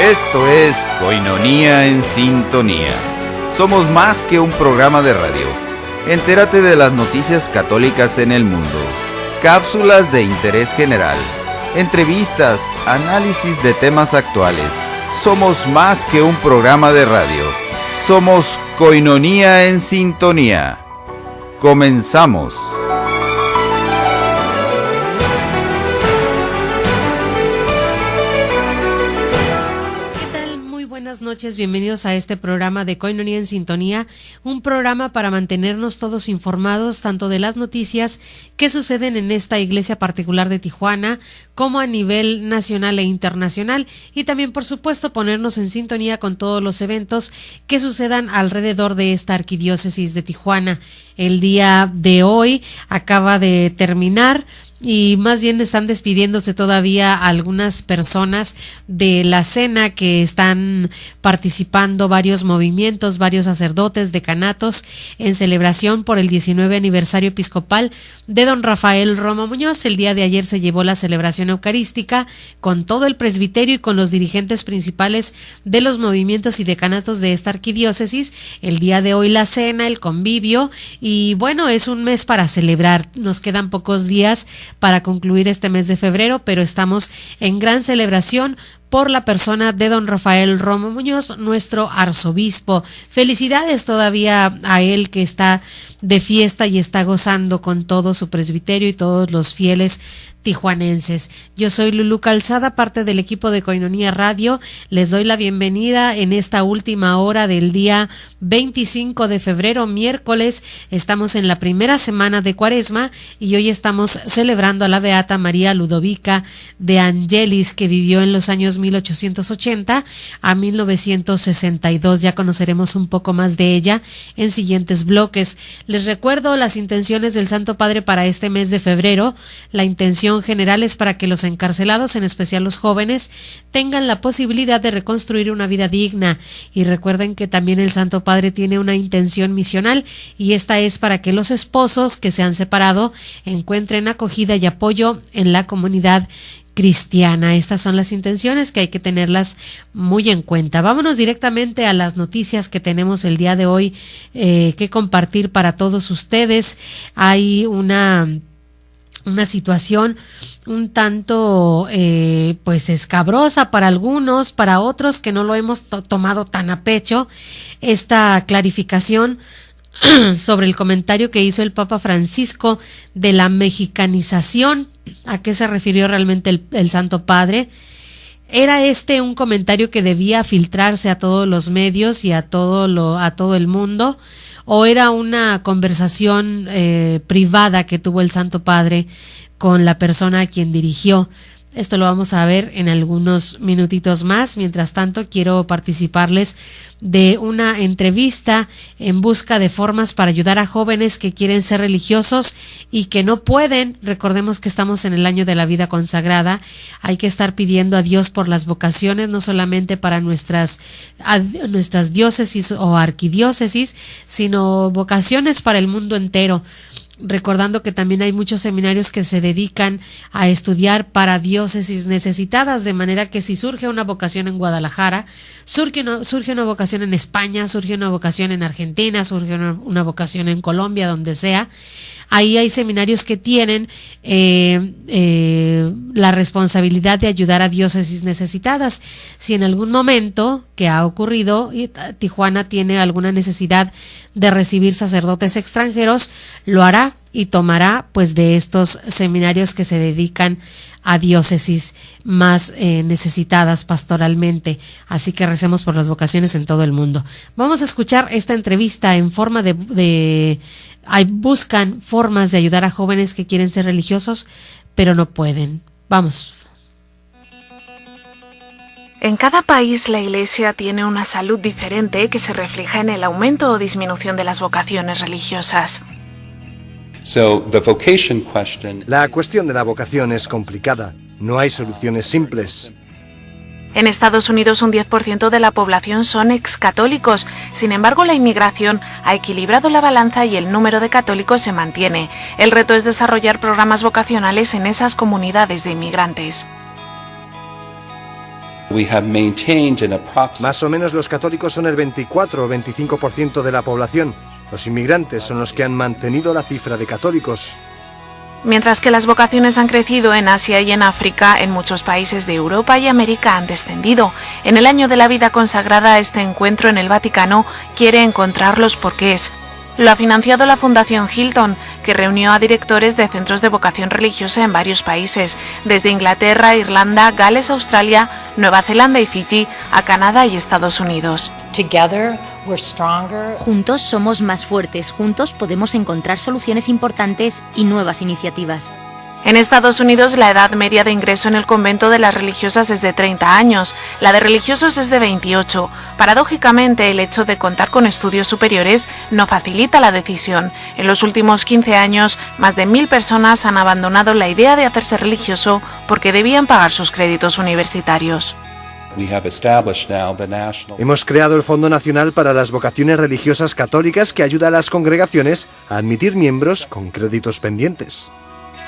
Esto es Koinonía en Sintonía. Somos más que un programa de radio. Entérate de las noticias católicas en el mundo. Cápsulas de interés general. Entrevistas, análisis de temas actuales. Somos más que un programa de radio. Somos Koinonía en Sintonía. Comenzamos. Buenas noches, bienvenidos a este programa de Koinonía en Sintonía, un programa para mantenernos todos informados tanto de las noticias que suceden en esta iglesia particular de Tijuana como a nivel nacional e internacional, y también por supuesto ponernos en sintonía con todos los eventos que sucedan alrededor de esta arquidiócesis de Tijuana. El día de hoy acaba de terminar y más bien están despidiéndose todavía algunas personas de la cena que están participando varios movimientos, varios sacerdotes, decanatos en celebración por el 19 aniversario episcopal de don Rafael Romo Muñoz. El día de ayer se llevó la celebración eucarística con todo el presbiterio y con los dirigentes principales de los movimientos y decanatos de esta arquidiócesis. El día de hoy la cena, el convivio, y bueno, es un mes para celebrar. Nos quedan pocos días para concluir este mes de febrero, pero estamos en gran celebración por la persona de don Rafael Romo Muñoz, nuestro arzobispo. Felicidades todavía a él, que está de fiesta y está gozando con todo su presbiterio y todos los fieles tijuanenses. Yo soy Lulú Calzada, parte del equipo de Koinonía Radio. Les doy la bienvenida en esta última hora del día 25 de febrero, miércoles. Estamos en la primera semana de Cuaresma y hoy estamos celebrando a la beata María Ludovica de Angelis, que vivió en los años 1880 a 1962. Ya conoceremos un poco más de ella en siguientes bloques. Les recuerdo las intenciones del Santo Padre para este mes de febrero. La intención general es para que los encarcelados, en especial los jóvenes, tengan la posibilidad de reconstruir una vida digna. Y recuerden que también el Santo Padre tiene una intención misional, y esta es para que los esposos que se han separado encuentren acogida y apoyo en la comunidad cristiana. Estas son las intenciones que hay que tenerlas muy en cuenta. Vámonos directamente a las noticias que tenemos el día de hoy que compartir para todos ustedes. Hay una situación un tanto pues escabrosa para algunos, para otros que no lo hemos tomado tan a pecho, esta clarificación sobre el comentario que hizo el Papa Francisco de la mexicanización. ¿A qué se refirió realmente el Santo Padre? ¿Era un comentario que debía filtrarse a todos los medios y a todo el mundo? ¿O era una conversación privada que tuvo el Santo Padre con la persona a quien dirigió? Esto lo vamos a ver en algunos minutitos más. Mientras tanto, quiero participarles de una entrevista en busca de formas para ayudar a jóvenes que quieren ser religiosos y que no pueden. Recordemos que estamos en el año de la vida consagrada. Hay que estar pidiendo a Dios por las vocaciones, no solamente para nuestras diócesis o arquidiócesis, sino vocaciones para el mundo entero. Recordando que también hay muchos seminarios que se dedican a estudiar para diócesis necesitadas, de manera que si surge una vocación en Guadalajara, surge una vocación en España, surge una vocación en Argentina, surge una vocación en Colombia, donde sea. Ahí hay seminarios que tienen la responsabilidad de ayudar a diócesis necesitadas. Si en algún momento que ha ocurrido, Tijuana tiene alguna necesidad de recibir sacerdotes extranjeros, lo hará y tomará pues de estos seminarios que se dedican a diócesis más necesitadas pastoralmente. Así que recemos por las vocaciones en todo el mundo. Vamos a escuchar esta entrevista en forma buscan formas de ayudar a jóvenes que quieren ser religiosos, pero no pueden. Vamos. En cada país la Iglesia tiene una salud diferente que se refleja en el aumento o disminución de las vocaciones religiosas. La cuestión de la vocación es complicada. No hay soluciones simples. En Estados Unidos un 10% de la población son excatólicos. Sin embargo, la inmigración ha equilibrado la balanza y el número de católicos se mantiene. El reto es desarrollar programas vocacionales en esas comunidades de inmigrantes. Más o menos los católicos son el 24 o 25% de la población. Los inmigrantes son los que han mantenido la cifra de católicos. Mientras que las vocaciones han crecido en Asia y en África, en muchos países de Europa y América han descendido. En el año de la vida consagrada a este encuentro en el Vaticano quiere encontrar los porqués. Lo ha financiado la Fundación Hilton, que reunió a directores de centros de vocación religiosa en varios países, desde Inglaterra, Irlanda, Gales, Australia, Nueva Zelanda y Fiji, a Canadá y Estados Unidos. Juntos somos más fuertes, juntos podemos encontrar soluciones importantes y nuevas iniciativas. En Estados Unidos, la edad media de ingreso en el convento de las religiosas es de 30 años, la de religiosos es de 28. Paradójicamente, el hecho de contar con estudios superiores no facilita la decisión. En los últimos 15 años, más de 1.000 personas han abandonado la idea de hacerse religioso porque debían pagar sus créditos universitarios. Hemos creado el Fondo Nacional para las Vocaciones Religiosas Católicas que ayuda a las congregaciones a admitir miembros con créditos pendientes.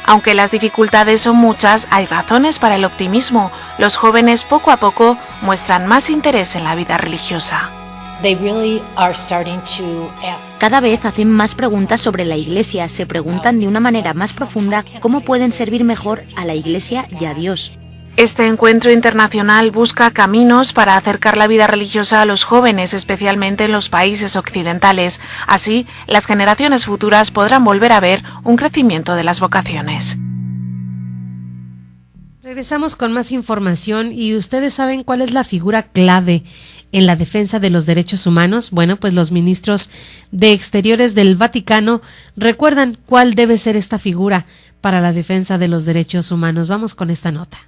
Aunque las dificultades son muchas, hay razones para el optimismo. Los jóvenes poco a poco muestran más interés en la vida religiosa. Cada vez hacen más preguntas sobre la Iglesia, se preguntan de una manera más profunda cómo pueden servir mejor a la Iglesia y a Dios. Este encuentro internacional busca caminos para acercar la vida religiosa a los jóvenes, especialmente en los países occidentales. Así, las generaciones futuras podrán volver a ver un crecimiento de las vocaciones. Regresamos con más información y ustedes saben cuál es la figura clave en la defensa de los derechos humanos. Bueno, pues los ministros de Exteriores del Vaticano recuerdan cuál debe ser esta figura para la defensa de los derechos humanos. Vamos con esta nota.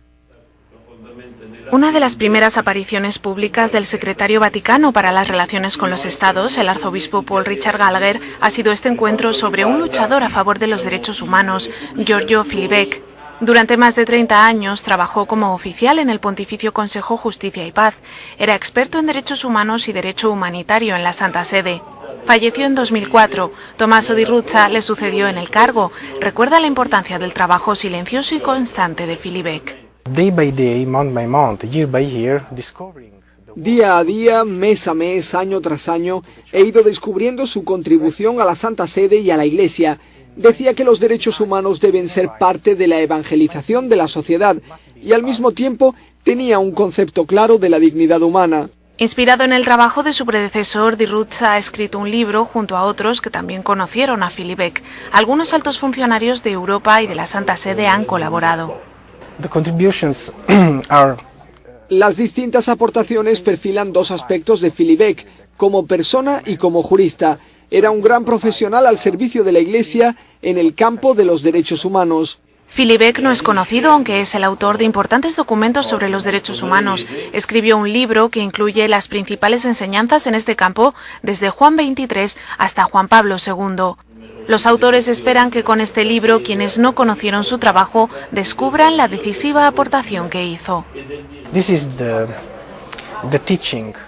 Una de las primeras apariciones públicas del secretario vaticano para las relaciones con los estados, el arzobispo Paul Richard Gallagher, ha sido este encuentro sobre un luchador a favor de los derechos humanos, Giorgio Filibek. Durante más de 30 años trabajó como oficial en el Pontificio Consejo Justicia y Paz. Era experto en derechos humanos y derecho humanitario en la Santa Sede. Falleció en 2004. Tommaso Di Ruzza le sucedió en el cargo. Recuerda la importancia del trabajo silencioso y constante de Filibek. Day by day, month by month, year by year, discovering... Día a día, mes a mes, año tras año, he ido descubriendo su contribución a la Santa Sede y a la Iglesia. Decía que los derechos humanos deben ser parte de la evangelización de la sociedad y al mismo tiempo tenía un concepto claro de la dignidad humana. Inspirado en el trabajo de su predecesor, Di Ruzza ha escrito un libro junto a otros que también conocieron a Filibek. Algunos altos funcionarios de Europa y de la Santa Sede han colaborado. Las distintas aportaciones perfilan dos aspectos de Filibek, como persona y como jurista. Era un gran profesional al servicio de la Iglesia en el campo de los derechos humanos. Filibek no es conocido, aunque es el autor de importantes documentos sobre los derechos humanos. Escribió un libro que incluye las principales enseñanzas en este campo, desde Juan XXIII hasta Juan Pablo II. Los autores esperan que con este libro quienes no conocieron su trabajo descubran la decisiva aportación que hizo.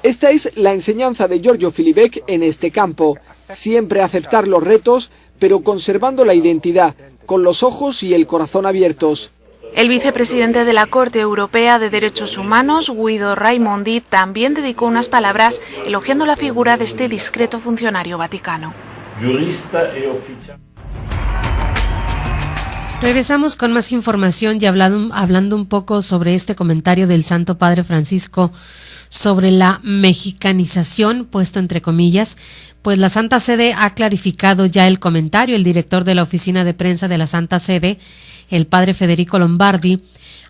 Esta es la enseñanza de Giorgio Filibek en este campo. Siempre aceptar los retos, pero conservando la identidad, con los ojos y el corazón abiertos. El vicepresidente de la Corte Europea de Derechos Humanos, Guido Raimondi, también dedicó unas palabras elogiando la figura de este discreto funcionario vaticano. Regresamos con más información y hablando un poco sobre este comentario del Santo Padre Francisco sobre la mexicanización, puesto entre comillas. Pues la Santa Sede ha clarificado ya el comentario. El director de la oficina de prensa de la Santa Sede, el padre Federico Lombardi,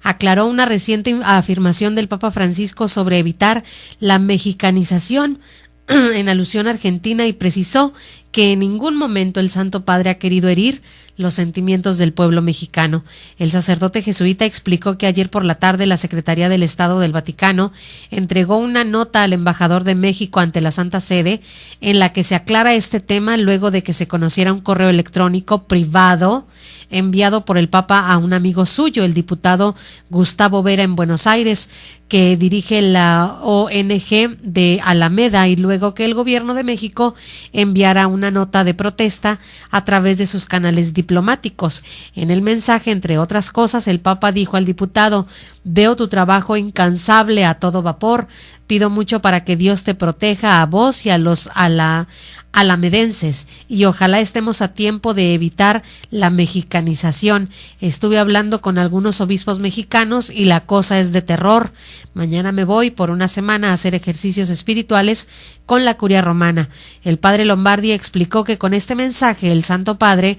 aclaró una reciente afirmación del Papa Francisco sobre evitar la mexicanización en alusión a Argentina y precisó que en ningún momento el Santo Padre ha querido herir los sentimientos del pueblo mexicano. El sacerdote jesuita explicó que ayer por la tarde la Secretaría del Estado del Vaticano entregó una nota al embajador de México ante la Santa Sede en la que se aclara este tema luego de que se conociera un correo electrónico privado enviado por el Papa a un amigo suyo, el diputado Gustavo Vera en Buenos Aires, que dirige la ONG de Alameda, y luego que el gobierno de México enviara una una nota de protesta a través de sus canales diplomáticos. En el mensaje, entre otras cosas, el Papa dijo al diputado: veo tu trabajo incansable a todo vapor, pido mucho para que Dios te proteja a vos y a los alamedenses, y ojalá estemos a tiempo de evitar la mexicanización. Estuve hablando con algunos obispos mexicanos y la cosa es de terror. Mañana me voy por una semana a hacer ejercicios espirituales con la Curia Romana. El padre Lombardi explicó que con este mensaje el Santo Padre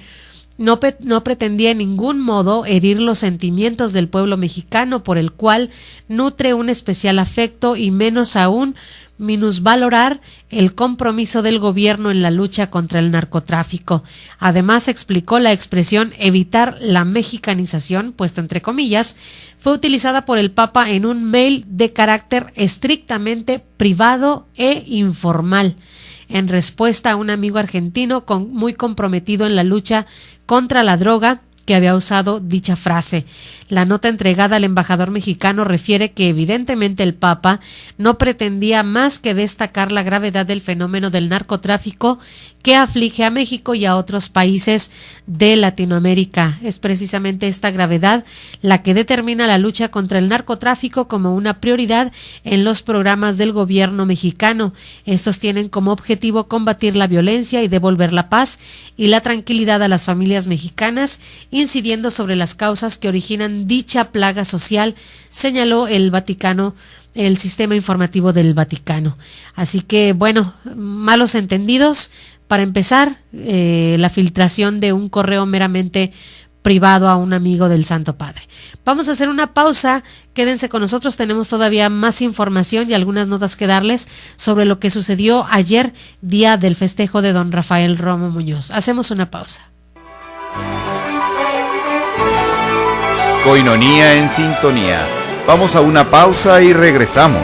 no pretendía en ningún modo herir los sentimientos del pueblo mexicano, por el cual nutre un especial afecto, y menos aún minusvalorar el compromiso del gobierno en la lucha contra el narcotráfico. Además, explicó, la expresión evitar la mexicanización, puesto entre comillas, fue utilizada por el Papa en un mail de carácter estrictamente privado e informal, en respuesta a un amigo argentino muy comprometido en la lucha contra la droga, que había usado dicha frase. La nota entregada al embajador mexicano refiere que evidentemente el Papa no pretendía más que destacar la gravedad del fenómeno del narcotráfico que aflige a México y a otros países de Latinoamérica. Es precisamente esta gravedad la que determina la lucha contra el narcotráfico como una prioridad en los programas del gobierno mexicano. Estos tienen como objetivo combatir la violencia y devolver la paz y la tranquilidad a las familias mexicanas, incidiendo sobre las causas que originan dicha plaga social, señaló el Vaticano, el sistema informativo del Vaticano. Así que, bueno, malos entendidos. Para empezar, la filtración de un correo meramente privado a un amigo del Santo Padre. Vamos a hacer una pausa, quédense con nosotros, tenemos todavía más información y algunas notas que darles sobre lo que sucedió ayer, día del festejo de don Rafael Romo Muñoz. Hacemos una pausa. Coinonía en sintonía. Vamos a una pausa y regresamos.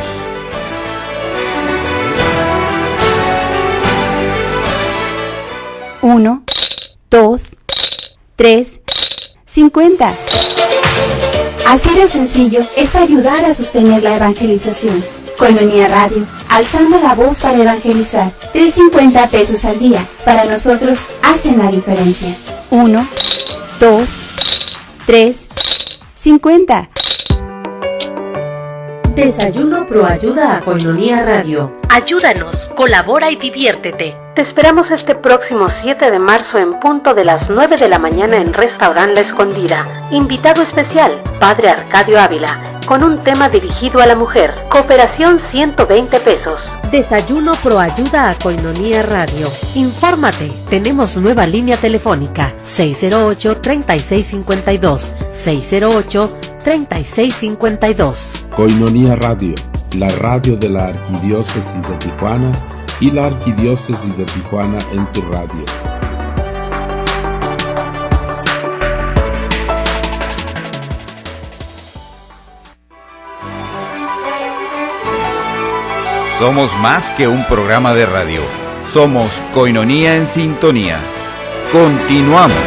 Uno, 2, 3, 50. Así de sencillo es ayudar a sostener la evangelización. Coinonía Radio, alzando la voz para evangelizar. 3.50 pesos al día, para nosotros hacen la diferencia. 1, 2, 3, 50. Desayuno Proayuda a Coinonía Radio. Ayúdanos, colabora y diviértete. Te esperamos este próximo 7 de marzo en punto de las 9 de la mañana en Restaurant La Escondida. Invitado especial, Padre Arcadio Ávila, con un tema dirigido a la mujer. Cooperación 120 pesos. Desayuno Proayuda a Coinonía Radio. Infórmate, tenemos nueva línea telefónica 608-3652, 608-3652. Coinonía Radio, la radio de la Arquidiócesis de Tijuana y la Arquidiócesis de Tijuana en tu radio. Somos más que un programa de radio. Somos Coinonía en sintonía. Continuamos.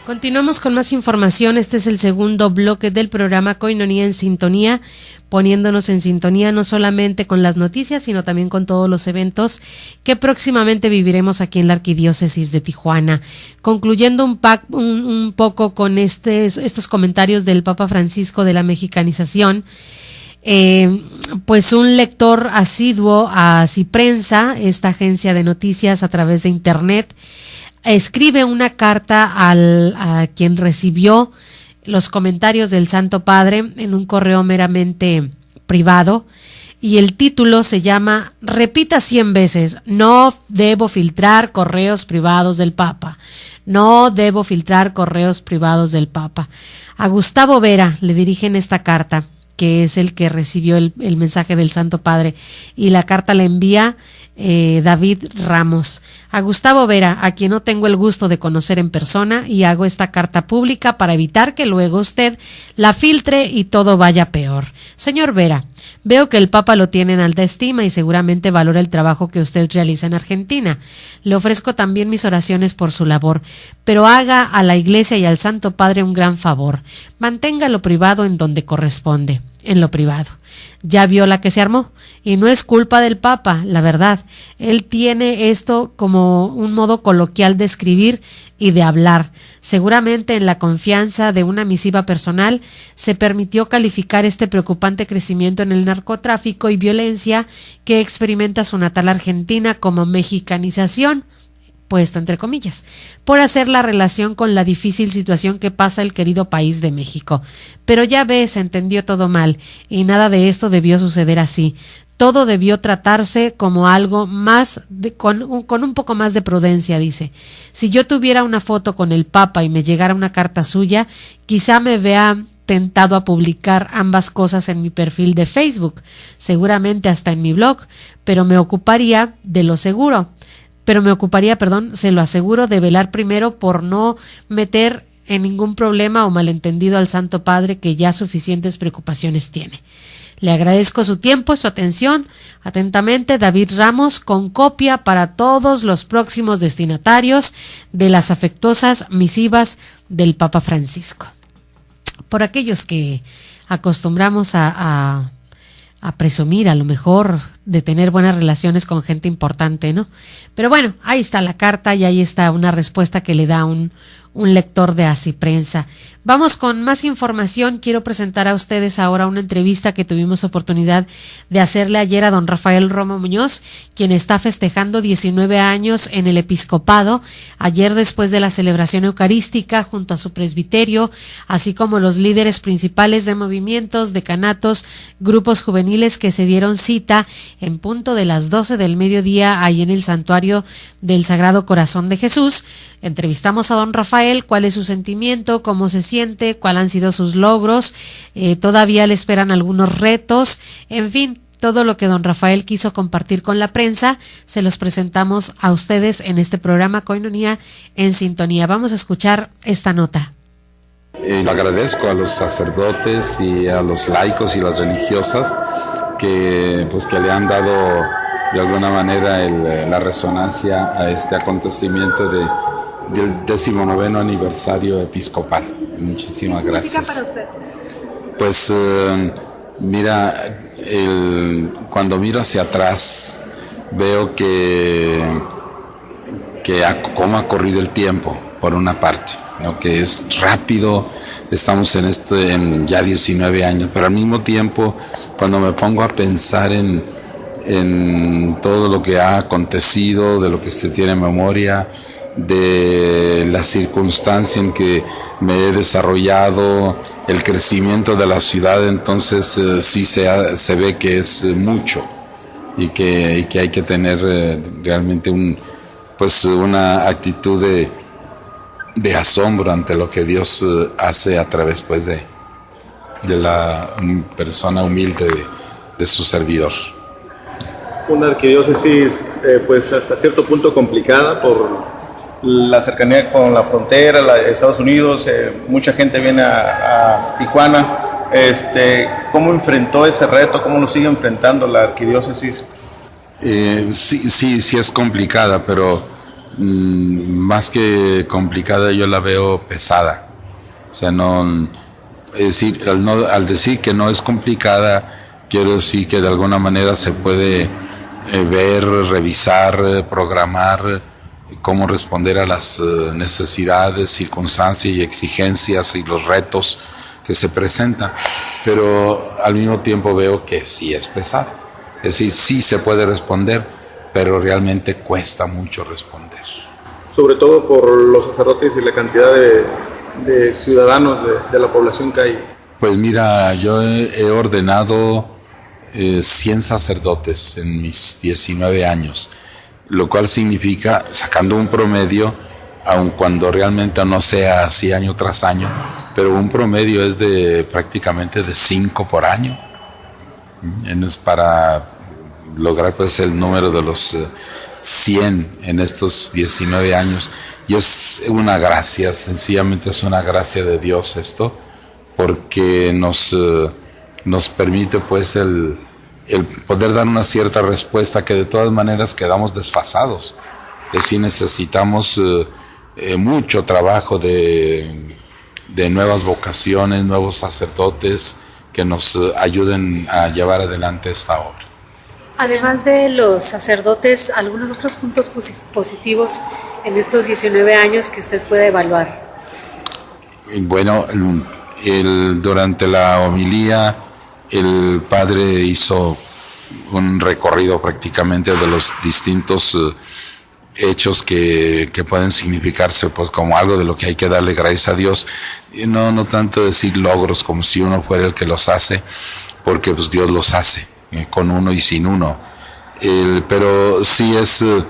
Continuamos con más información. Este es el segundo bloque del programa Coinonía en sintonía, poniéndonos en sintonía no solamente con las noticias, sino también con todos los eventos que próximamente viviremos aquí en la Arquidiócesis de Tijuana. Concluyendo un poco con estos comentarios del Papa Francisco de la mexicanización, pues un lector asiduo a Ciprensa, esta agencia de noticias a través de internet, escribe una carta a quien recibió los comentarios del Santo Padre en un correo meramente privado, y el título se llama "Repita 100 veces, no debo filtrar correos privados del Papa, no debo filtrar correos privados del Papa". A Gustavo Vera le dirigen esta carta, que es el que recibió el mensaje del Santo Padre, y la carta la envía David Ramos. A Gustavo Vera, a quien no tengo el gusto de conocer en persona, y hago esta carta pública para evitar que luego usted la filtre y todo vaya peor. Señor Vera, veo que el Papa lo tiene en alta estima y seguramente valora el trabajo que usted realiza en Argentina. Le ofrezco también mis oraciones por su labor, pero haga a la Iglesia y al Santo Padre un gran favor. Manténgalo privado en donde corresponde. en lo privado. Ya vio la que se armó, y no es culpa del Papa, la verdad. Él tiene esto como un modo coloquial de escribir y de hablar. Seguramente en la confianza de una misiva personal se permitió calificar este preocupante crecimiento en el narcotráfico y violencia que experimenta su natal Argentina como mexicanización, puesto entre comillas, por hacer la relación con la difícil situación que pasa el querido país de México. Pero ya ves, se entendió todo mal, y nada de esto debió suceder así. Todo debió tratarse como algo más, con un poco más de prudencia, dice. Si yo tuviera una foto con el Papa y me llegara una carta suya, quizá me vea tentado a publicar ambas cosas en mi perfil de Facebook, seguramente hasta en mi blog, pero me ocuparía, se lo aseguro, de velar primero por no meter en ningún problema o malentendido al Santo Padre, que ya suficientes preocupaciones tiene. Le agradezco su tiempo y su atención. Atentamente, David Ramos, con copia para todos los próximos destinatarios de las afectuosas misivas del Papa Francisco. Por aquellos que acostumbramos a presumir a lo mejor de tener buenas relaciones con gente importante, ¿no? Pero bueno, ahí está la carta y ahí está una respuesta que le da un lector de Así Prensa. Vamos con más información. Quiero presentar a ustedes ahora una entrevista que tuvimos oportunidad de hacerle ayer a don Rafael Romo Muñoz, quien está festejando 19 años en el episcopado. Ayer, después de la celebración eucarística, junto a su presbiterio, así como los líderes principales de movimientos, decanatos, grupos juveniles que se dieron cita en punto de las 12 del mediodía ahí en el santuario del Sagrado Corazón de Jesús, entrevistamos a don Rafael, cuál es su sentimiento, cómo se siente, cuáles han sido sus logros, todavía le esperan algunos retos, en fin, todo lo que don Rafael quiso compartir con la prensa, se los presentamos a ustedes en este programa Koinonia en Sintonía. Vamos a escuchar esta nota. Le agradezco a los sacerdotes y a los laicos y las religiosas que le han dado de alguna manera la resonancia a este acontecimiento del 19º aniversario episcopal. Muchísimas gracias. Pues mira, cuando miro hacia atrás veo que cómo ha corrido el tiempo, por una parte, ¿no? Que es rápido, estamos en ya 19 años, pero al mismo tiempo, cuando me pongo a pensar en todo lo que ha acontecido, de lo que se tiene en memoria, de la circunstancia en que me he desarrollado, el crecimiento de la ciudad, entonces sí se ve que es mucho y que hay que tener realmente una actitud de asombro ante lo que Dios hace a través de la persona humilde de su servidor. Una arquidiócesis hasta cierto punto complicada por la cercanía con la frontera, de Estados Unidos, mucha gente viene a Tijuana. ¿Cómo enfrentó ese reto? ¿Cómo lo sigue enfrentando la arquidiócesis? Sí es complicada, pero más que complicada yo la veo pesada. O sea, al decir que no es complicada, quiero decir que de alguna manera se puede ver, revisar, programar cómo responder a las necesidades, circunstancias y exigencias y los retos que se presentan, pero al mismo tiempo veo que sí es pesado. Es decir, sí se puede responder, pero realmente cuesta mucho responder. Sobre todo por los sacerdotes y la cantidad de ciudadanos de la población que hay. Pues mira, yo he ordenado 100 sacerdotes en mis 19 años, lo cual significa, sacando un promedio, aun cuando realmente no sea así año tras año, pero un promedio es prácticamente de 5 por año. Es para lograr el número de los 100 en estos 19 años, y es una gracia, sencillamente es una gracia de Dios esto, porque nos permite el poder dar una cierta respuesta que de todas maneras quedamos desfasados. Es decir, necesitamos mucho trabajo de nuevas vocaciones, nuevos sacerdotes, que nos ayuden a llevar adelante esta obra. Además de los sacerdotes, ¿algunos otros puntos positivos en estos 19 años que usted puede evaluar? Bueno, durante la homilía el padre hizo un recorrido prácticamente de los distintos hechos que pueden significarse pues como algo de lo que hay que darle gracias a Dios, y no tanto decir logros como si uno fuera el que los hace, porque pues Dios los hace con uno y sin uno, pero sí es el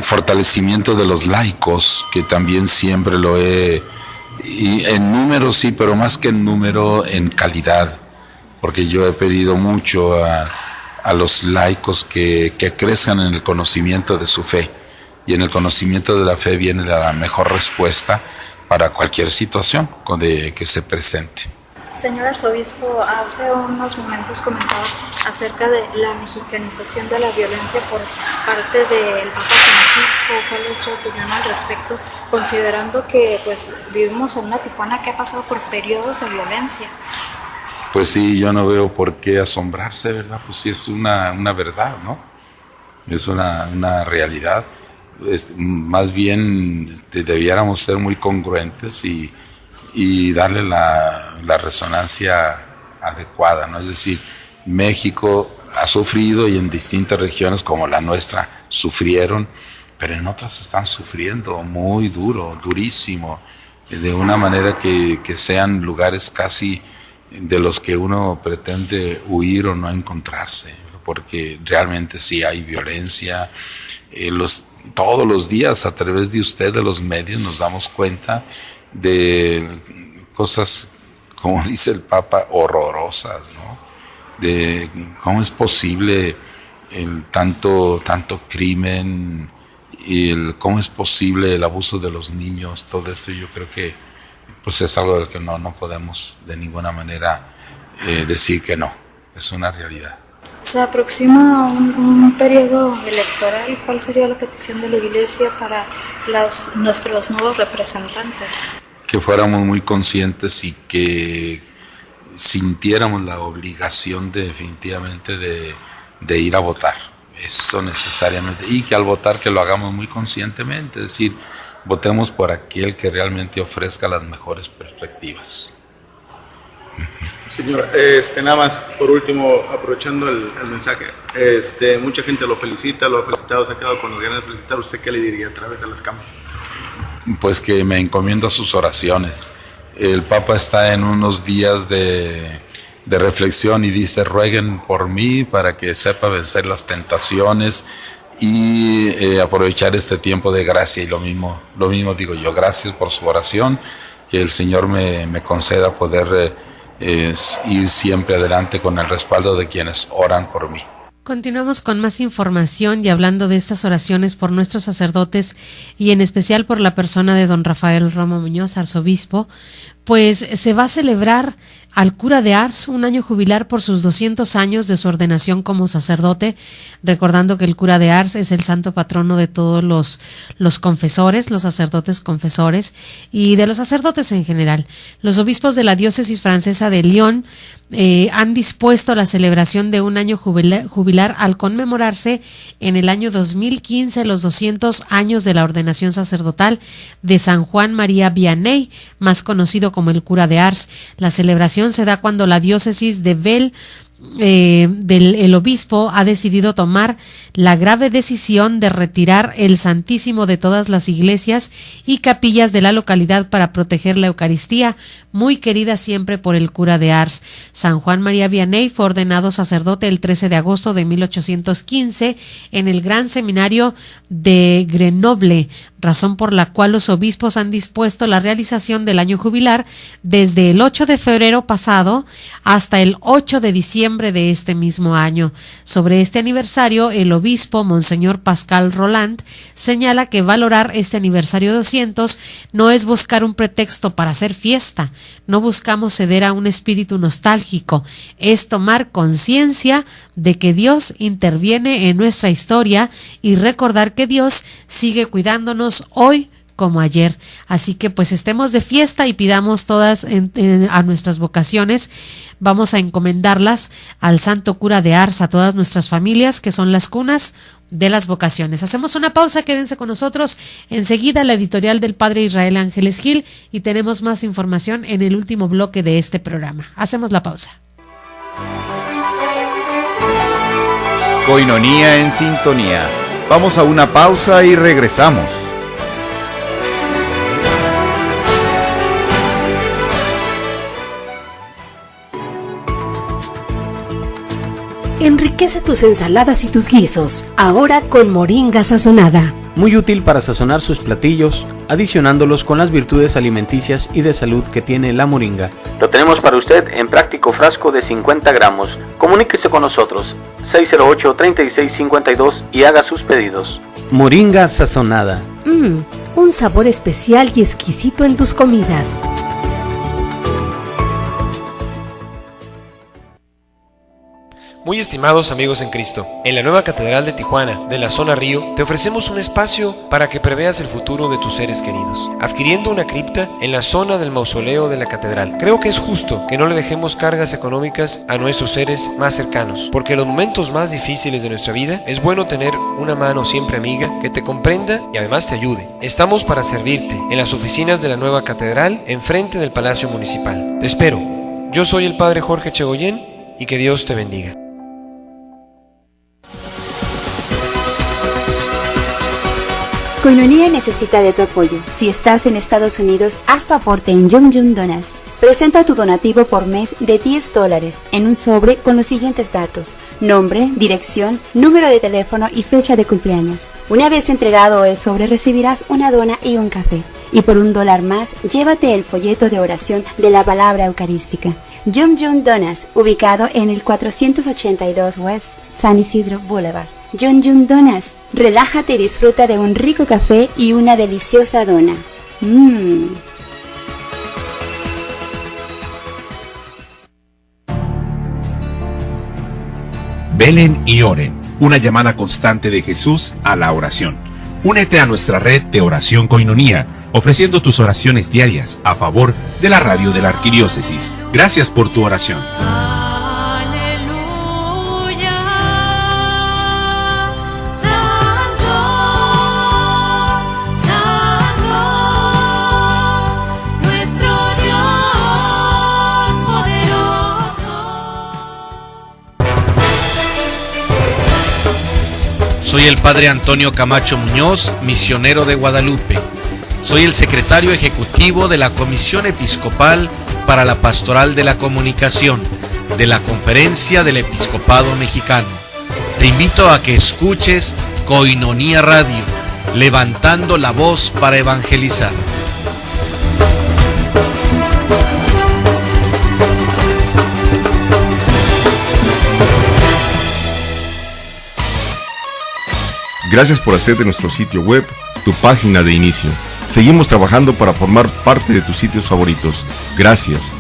fortalecimiento de los laicos, que también siempre lo he, y en número sí, pero más que en número, en calidad, porque yo he pedido mucho a los laicos que crezcan en el conocimiento de su fe, y en el conocimiento de la fe viene la mejor respuesta para cualquier situación que se presente. Señor arzobispo, hace unos momentos comentaba acerca de la mexicanización de la violencia por parte del Papa Francisco. ¿Cuál es su opinión al respecto, considerando que pues vivimos en una Tijuana que ha pasado por periodos de violencia? Pues sí, yo no veo por qué asombrarse, ¿verdad? Pues sí, es una verdad, ¿no? Es una realidad. Más bien debiéramos ser muy congruentes y darle la resonancia adecuada, ¿no? Es decir, México ha sufrido, y en distintas regiones como la nuestra sufrieron, pero en otras están sufriendo muy durísimo, de una manera que sean lugares casi de los que uno pretende huir o no encontrarse, porque realmente sí hay violencia. Todos los días a través de usted, de los medios, nos damos cuenta de cosas, como dice el Papa, horrorosas, ¿no? De cómo es posible el tanto crimen, y cómo es posible el abuso de los niños. Todo esto yo creo que pues es algo del que no podemos de ninguna manera decir que no, es una realidad. Se aproxima un periodo electoral. ¿Cuál sería la petición de la Iglesia para nuestros nuevos representantes? Que fuéramos muy conscientes y que sintiéramos la obligación definitivamente de ir a votar. Eso necesariamente. Y que al votar que lo hagamos muy conscientemente. Es decir, votemos por aquel que realmente ofrezca las mejores perspectivas. Señora, nada más, por último, aprovechando el mensaje, mucha gente lo ha felicitado, se ha quedado con los ganas de felicitar. ¿Usted qué le diría a través de las cámaras? Pues que me encomiendo a sus oraciones. El Papa está en unos días de reflexión y dice: rueguen por mí para que sepa vencer las tentaciones y aprovechar este tiempo de gracia. Y lo mismo digo yo, gracias por su oración, que el Señor me conceda poder ir siempre adelante con el respaldo de quienes oran por mí. Continuamos con más información y hablando de estas oraciones por nuestros sacerdotes y en especial por la persona de don Rafael Romo Muñoz, arzobispo. Pues se va a celebrar al cura de Ars un año jubilar por sus 200 años de su ordenación como sacerdote, recordando que el cura de Ars es el santo patrono de todos los confesores, los sacerdotes confesores y de los sacerdotes en general. Los obispos de la diócesis francesa de Lyon han dispuesto la celebración de un año jubilar al conmemorarse en el año 2015 los 200 años de la ordenación sacerdotal de San Juan María Vianney, más conocido como el cura de Ars. La celebración se da cuando la diócesis de Bell el obispo ha decidido tomar la grave decisión de retirar el Santísimo de todas las iglesias y capillas de la localidad para proteger la Eucaristía, muy querida siempre por el cura de Ars. San Juan María Vianney fue ordenado sacerdote el 13 de agosto de 1815 en el Gran Seminario de Grenoble, razón por la cual los obispos han dispuesto la realización del año jubilar desde el 8 de febrero pasado hasta el 8 de diciembre de este mismo año. Sobre este aniversario, el obispo Monseñor Pascal Roland señala que valorar este aniversario 200 no es buscar un pretexto para hacer fiesta, no buscamos ceder a un espíritu nostálgico, es tomar conciencia de que Dios interviene en nuestra historia y recordar que Dios sigue cuidándonos hoy como ayer. Así que pues estemos de fiesta y pidamos todas a nuestras vocaciones. Vamos a encomendarlas al Santo Cura de Ars, a todas nuestras familias, que son las cunas de las vocaciones. Hacemos una pausa, quédense con nosotros. Enseguida la editorial del Padre Israel Ángeles Gil y tenemos más información en el último bloque de este programa. Hacemos la pausa. Coinonía en sintonía. Vamos a una pausa y regresamos. Enriquece tus ensaladas y tus guisos, ahora con moringa sazonada. Muy útil para sazonar sus platillos, adicionándolos con las virtudes alimenticias y de salud que tiene la moringa. Lo tenemos para usted en práctico frasco de 50 gramos. Comuníquese con nosotros, 608-3652 y haga sus pedidos. Moringa sazonada. Un sabor especial y exquisito en tus comidas. Muy estimados amigos en Cristo, en la nueva Catedral de Tijuana, de la zona Río, te ofrecemos un espacio para que preveas el futuro de tus seres queridos, adquiriendo una cripta en la zona del mausoleo de la Catedral. Creo que es justo que no le dejemos cargas económicas a nuestros seres más cercanos, porque en los momentos más difíciles de nuestra vida es bueno tener una mano siempre amiga que te comprenda y además te ayude. Estamos para servirte en las oficinas de la nueva Catedral, enfrente del Palacio Municipal. Te espero. Yo soy el Padre Jorge Chegoyen y que Dios te bendiga. Coinonía necesita de tu apoyo. Si estás en Estados Unidos, haz tu aporte en Yum Yum Donas. Presenta tu donativo por mes de $10 en un sobre con los siguientes datos: nombre, dirección, número de teléfono y fecha de cumpleaños. Una vez entregado el sobre recibirás una dona y un café. Y por $1 más, llévate el folleto de oración de la palabra eucarística. Yum Yum Donas, ubicado en el 482 West San Isidro Boulevard. Yum Yum Donas, relájate y disfruta de un rico café y una deliciosa dona. Velen y oren, una llamada constante de Jesús a la oración. Únete a nuestra red de oración Coinonía, ofreciendo tus oraciones diarias a favor de la radio de la Arquidiócesis. Gracias por tu oración. Soy el Padre Antonio Camacho Muñoz, misionero de Guadalupe. Soy el secretario ejecutivo de la Comisión Episcopal para la Pastoral de la Comunicación de la Conferencia del Episcopado Mexicano. Te invito a que escuches Coinonía Radio, levantando la voz para evangelizar. Gracias por hacer de nuestro sitio web tu página de inicio. Seguimos trabajando para formar parte de tus sitios favoritos. Gracias.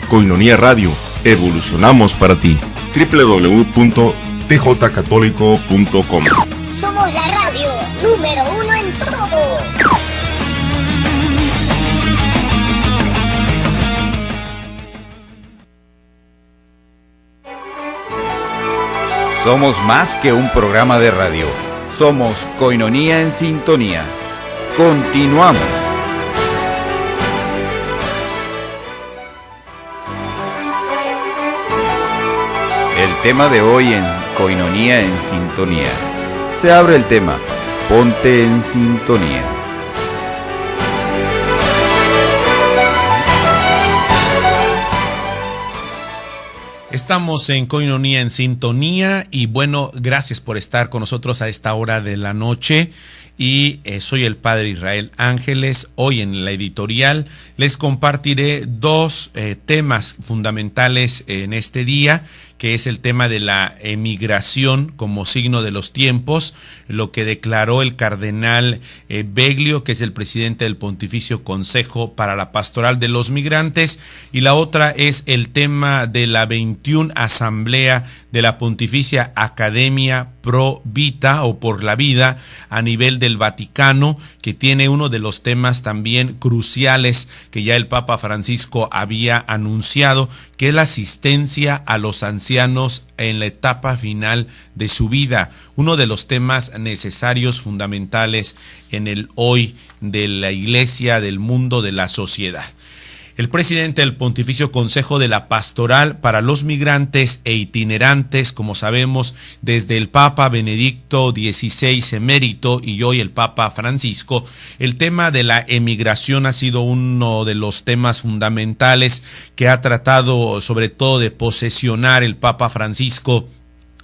Coinonía Radio, evolucionamos para ti. www.tjcatólico.com. Somos la radio número 1 en todo. Somos más que un programa de radio. Somos Coinonía en sintonía. Continuamos. El tema de hoy en Coinonía en sintonía. Se abre el tema, ponte en sintonía. Estamos en Coinonía en sintonía y bueno, gracias por estar con nosotros a esta hora de la noche. Y soy el Padre Israel Ángeles. Hoy en la editorial les compartiré dos temas fundamentales en este día, que es el tema de la emigración como signo de los tiempos, lo que declaró el cardenal Beglio, que es el presidente del Pontificio Consejo para la Pastoral de los Migrantes, y la otra es el tema de la 21 Asamblea de la Pontificia Academia Pro Vita o por la Vida a nivel del Vaticano, que que tiene uno de los temas también cruciales que ya el Papa Francisco había anunciado, que es la asistencia a los ancianos en la etapa final de su vida, uno de los temas necesarios, fundamentales en el hoy de la Iglesia, del mundo, de la sociedad. El presidente del Pontificio Consejo de la Pastoral para los Migrantes e Itinerantes, como sabemos, desde el Papa Benedicto XVI emérito y hoy el Papa Francisco, el tema de la emigración ha sido uno de los temas fundamentales que ha tratado sobre todo de posesionar el Papa Francisco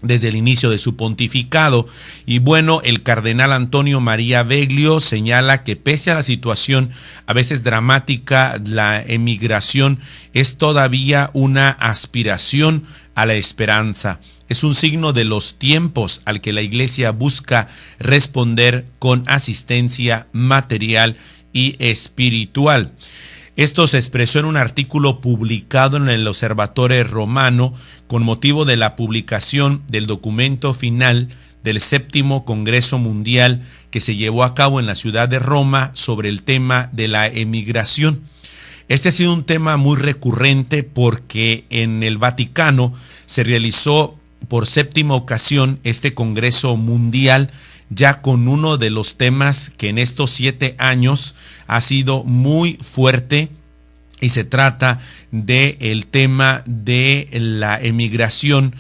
desde el inicio de su pontificado. Y bueno, el cardenal Antonio María Beglio señala que pese a la situación a veces dramática, la emigración es todavía una aspiración a la esperanza. Es un signo de los tiempos al que la Iglesia busca responder con asistencia material y espiritual. Esto se expresó en un artículo publicado en el Osservatore Romano con motivo de la publicación del documento final del 7º Congreso Mundial que se llevó a cabo en la ciudad de Roma sobre el tema de la emigración. Este ha sido un tema muy recurrente porque en el Vaticano se realizó por 7ª ocasión este Congreso Mundial, ya con uno de los temas que en estos 7 años ha sido muy fuerte, y se trata del tema de la emigración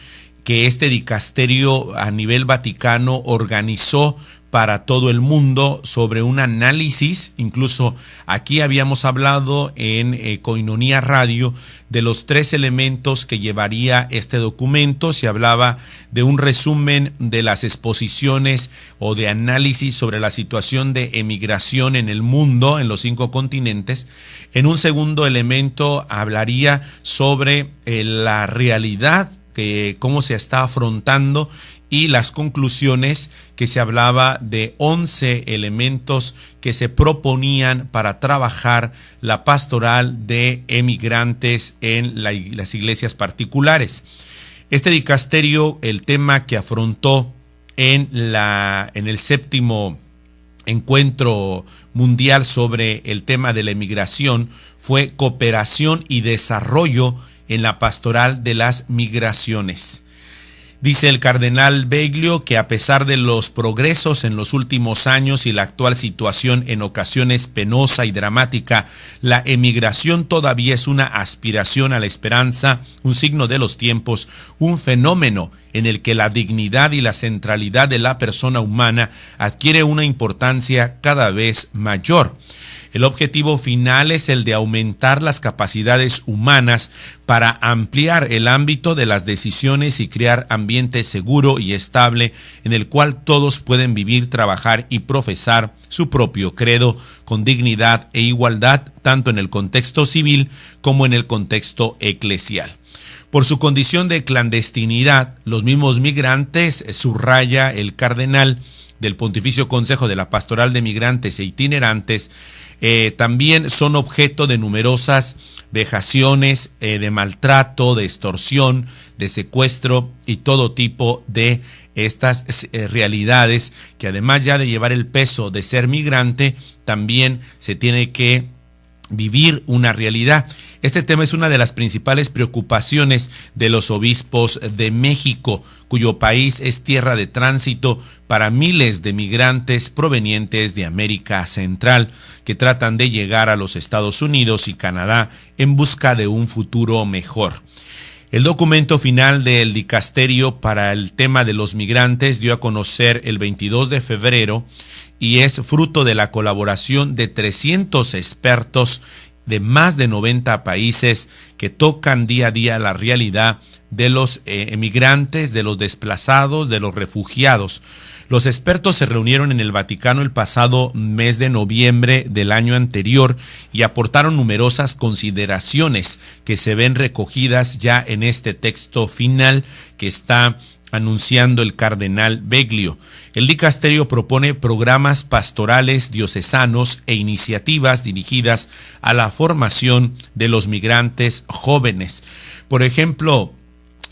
que este dicasterio a nivel vaticano organizó para todo el mundo sobre un análisis. Incluso aquí habíamos hablado en Koinonia Radio de los 3 elementos que llevaría este documento. Se hablaba de un resumen de las exposiciones o de análisis sobre la situación de emigración en el mundo, en los 5 continentes. En un segundo elemento hablaría sobre la realidad, cómo se está afrontando, y las conclusiones, que se hablaba de 11 elementos que se proponían para trabajar la pastoral de emigrantes en las iglesias particulares. Este dicasterio, el tema que afrontó en el 7º encuentro mundial sobre el tema de la emigración, fue cooperación y desarrollo en la pastoral de las migraciones. Dice el cardenal Beglio que a pesar de los progresos en los últimos años y la actual situación en ocasiones penosa y dramática, la emigración todavía es una aspiración a la esperanza, un signo de los tiempos, un fenómeno en el que la dignidad y la centralidad de la persona humana adquiere una importancia cada vez mayor. El objetivo final es el de aumentar las capacidades humanas para ampliar el ámbito de las decisiones y crear ambiente seguro y estable en el cual todos pueden vivir, trabajar y profesar su propio credo con dignidad e igualdad, tanto en el contexto civil como en el contexto eclesial. Por su condición de clandestinidad, los mismos migrantes, subraya el cardenal del Pontificio Consejo de la Pastoral de Migrantes e Itinerantes, también son objeto de numerosas vejaciones, de maltrato, de extorsión, de secuestro y todo tipo de estas realidades que, además ya de llevar el peso de ser migrante, también se tiene que vivir una realidad. Este tema es una de las principales preocupaciones de los obispos de México, cuyo país es tierra de tránsito para miles de migrantes provenientes de América Central que tratan de llegar a los Estados Unidos y Canadá en busca de un futuro mejor. El documento final del dicasterio para el tema de los migrantes dio a conocer el 22 de febrero y es fruto de la colaboración de 300 expertos de más de 90 países que tocan día a día la realidad de los emigrantes, de los desplazados, de los refugiados. Los expertos se reunieron en el Vaticano el pasado mes de noviembre del año anterior y aportaron numerosas consideraciones que se ven recogidas ya en este texto final que está anunciando el cardenal Beglio. El dicasterio propone programas pastorales diocesanos e iniciativas dirigidas a la formación de los migrantes jóvenes. Por ejemplo,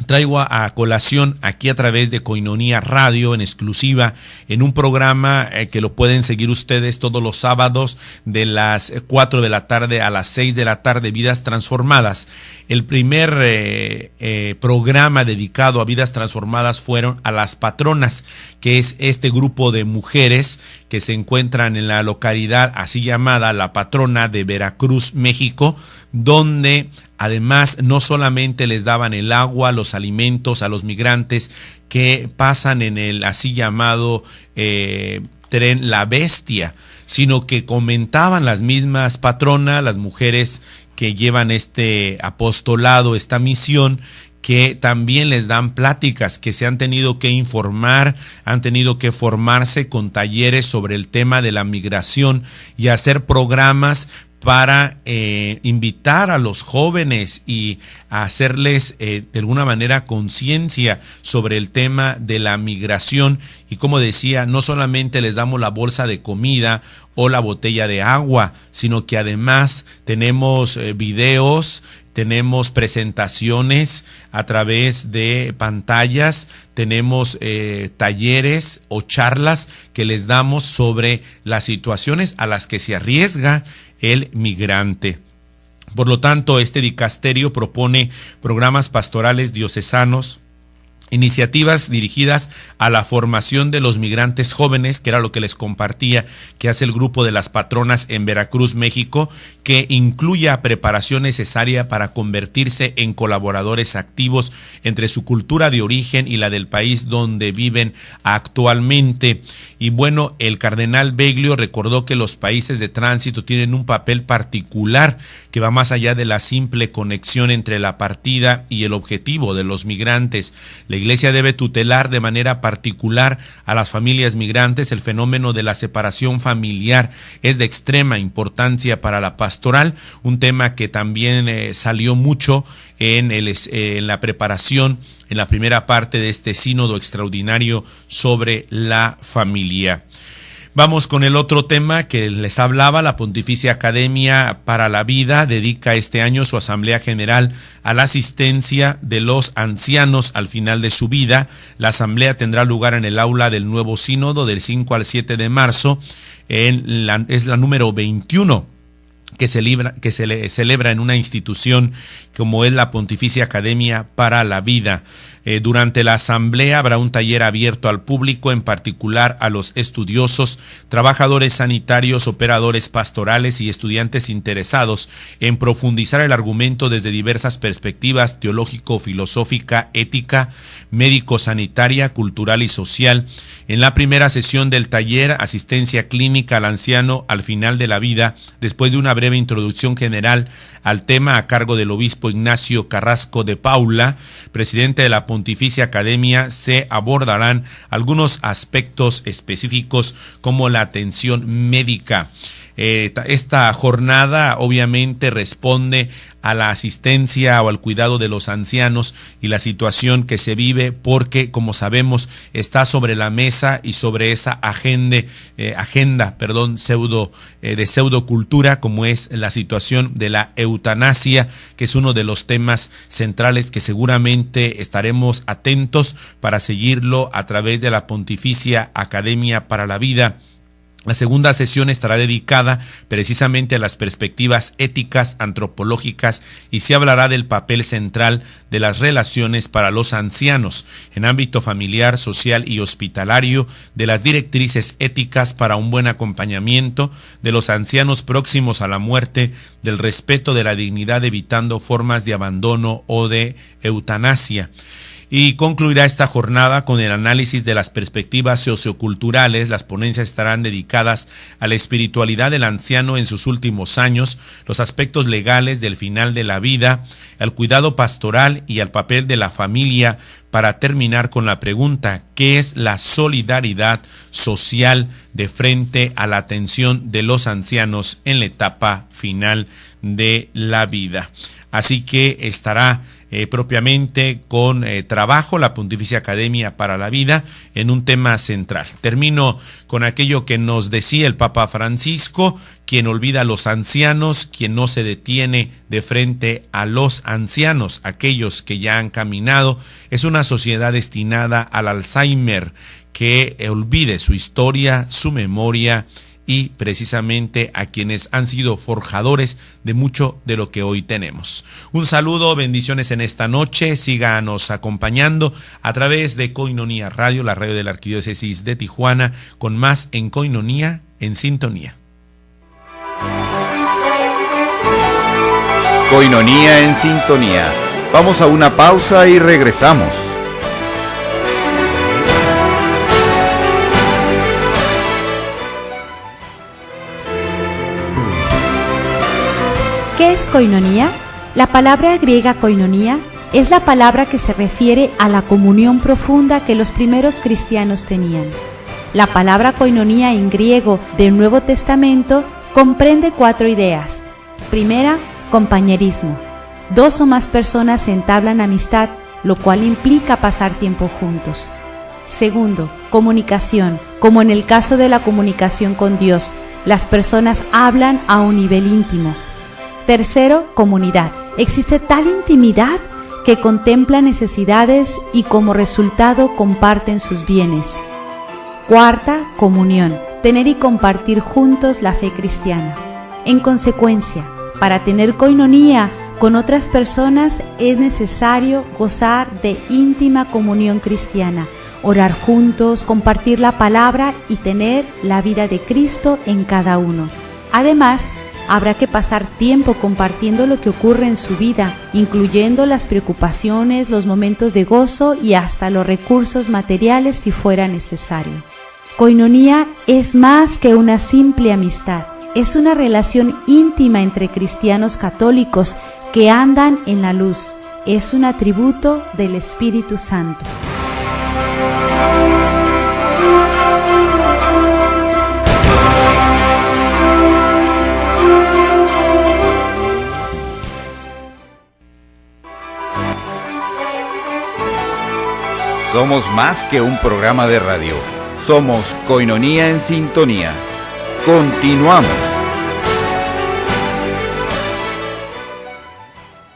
traigo a colación aquí a través de Koinonia Radio en exclusiva en un programa que lo pueden seguir ustedes todos los sábados de las 4 de la tarde a las 6 de la tarde, Vidas Transformadas. El primer programa dedicado a Vidas Transformadas fueron a las patronas, que es este grupo de mujeres que se encuentran en la localidad así llamada La Patrona de Veracruz, México, donde además no solamente les daban el agua, los alimentos a los migrantes que pasan en el así llamado tren La Bestia, sino que comentaban las mismas patronas, las mujeres que llevan este apostolado, esta misión, que también les dan pláticas, que se han tenido que informar, han tenido que formarse con talleres sobre el tema de la migración y hacer programas para invitar a los jóvenes y hacerles de alguna manera conciencia sobre el tema de la migración. Y como decía, no solamente les damos la bolsa de comida o la botella de agua, sino que además tenemos videos, tenemos presentaciones a través de pantallas, tenemos talleres o charlas que les damos sobre las situaciones a las que se arriesga el migrante. Por lo tanto, este dicasterio propone programas pastorales diocesanos, iniciativas dirigidas a la formación de los migrantes jóvenes, que era lo que les compartía, que hace el grupo de las patronas en Veracruz, México, que incluya preparación necesaria para convertirse en colaboradores activos entre su cultura de origen y la del país donde viven actualmente. Y bueno, el cardenal Beglio recordó que los países de tránsito tienen un papel particular que va más allá de la simple conexión entre la partida y el objetivo de los migrantes. La Iglesia debe tutelar de manera particular a las familias migrantes. El fenómeno de la separación familiar es de extrema importancia para la pastoral, un tema que también salió mucho en la preparación, en la primera parte de este sínodo extraordinario sobre la familia. Vamos con el otro tema que les hablaba. La Pontificia Academia para la Vida dedica este año su Asamblea General a la asistencia de los ancianos al final de su vida. La asamblea tendrá lugar en el aula del nuevo sínodo del 5 al 7 de marzo. Es la número 21 que se celebra en una institución como es la Pontificia Academia para la Vida. Durante la asamblea habrá un taller abierto al público, en particular a los estudiosos, trabajadores sanitarios, operadores pastorales y estudiantes interesados en profundizar el argumento desde diversas perspectivas: teológico, filosófica, ética, médico-sanitaria, cultural y social. En la primera sesión del taller, asistencia clínica al anciano al final de la vida, después de una breve introducción general al tema a cargo del obispo Ignacio Carrasco de Paula, presidente de la Pontificia Academia, se abordarán algunos aspectos específicos como la atención médica. Esta jornada obviamente responde a la asistencia o al cuidado de los ancianos y la situación que se vive, porque como sabemos está sobre la mesa y sobre esa agenda de pseudocultura, como es la situación de la eutanasia, que es uno de los temas centrales que seguramente estaremos atentos para seguirlo a través de la Pontificia Academia para la Vida. La segunda sesión estará dedicada precisamente a las perspectivas éticas, antropológicas, y se hablará del papel central de las relaciones para los ancianos en ámbito familiar, social y hospitalario, de las directrices éticas para un buen acompañamiento de los ancianos próximos a la muerte, del respeto de la dignidad evitando formas de abandono o de eutanasia. Y concluirá esta jornada con el análisis de las perspectivas socioculturales. Las ponencias estarán dedicadas a la espiritualidad del anciano en sus últimos años, los aspectos legales del final de la vida, al cuidado pastoral y al papel de la familia, para terminar con la pregunta: ¿qué es la solidaridad social de frente a la atención de los ancianos en la etapa final de la vida? Así que estará propiamente con trabajo, la Pontificia Academia para la Vida, en un tema central. Termino con aquello que nos decía el Papa Francisco: quien olvida a los ancianos, quien no se detiene de frente a los ancianos, aquellos que ya han caminado, es una sociedad destinada al Alzheimer, que olvide su historia, su memoria y precisamente a quienes han sido forjadores de mucho de lo que hoy tenemos. Un saludo, bendiciones en esta noche, síganos acompañando a través de Koinonia Radio, la radio de la Arquidiócesis de Tijuana, con más en Koinonia en Sintonía. Koinonia en Sintonía. Vamos a una pausa y regresamos. ¿Qué es koinonía? La palabra griega koinonía es la palabra que se refiere a la comunión profunda que los primeros cristianos tenían. La palabra koinonía en griego del Nuevo Testamento comprende 4 ideas. Primera, compañerismo. 2 o más personas entablan amistad, lo cual implica pasar tiempo juntos. Segundo, comunicación. Como en el caso de la comunicación con Dios, las personas hablan a un nivel íntimo. Tercero, comunidad. Existe tal intimidad que contemplan necesidades y como resultado comparten sus bienes. Cuarta, comunión. Tener y compartir juntos la fe cristiana. En consecuencia, para tener koinonía con otras personas es necesario gozar de íntima comunión cristiana, orar juntos, compartir la palabra y tener la vida de Cristo en cada uno. Además, habrá que pasar tiempo compartiendo lo que ocurre en su vida, incluyendo las preocupaciones, los momentos de gozo y hasta los recursos materiales si fuera necesario. Koinonía es más que una simple amistad, es una relación íntima entre cristianos católicos que andan en la luz, es un atributo del Espíritu Santo. Somos más que un programa de radio. Somos Koinonía en Sintonía. Continuamos.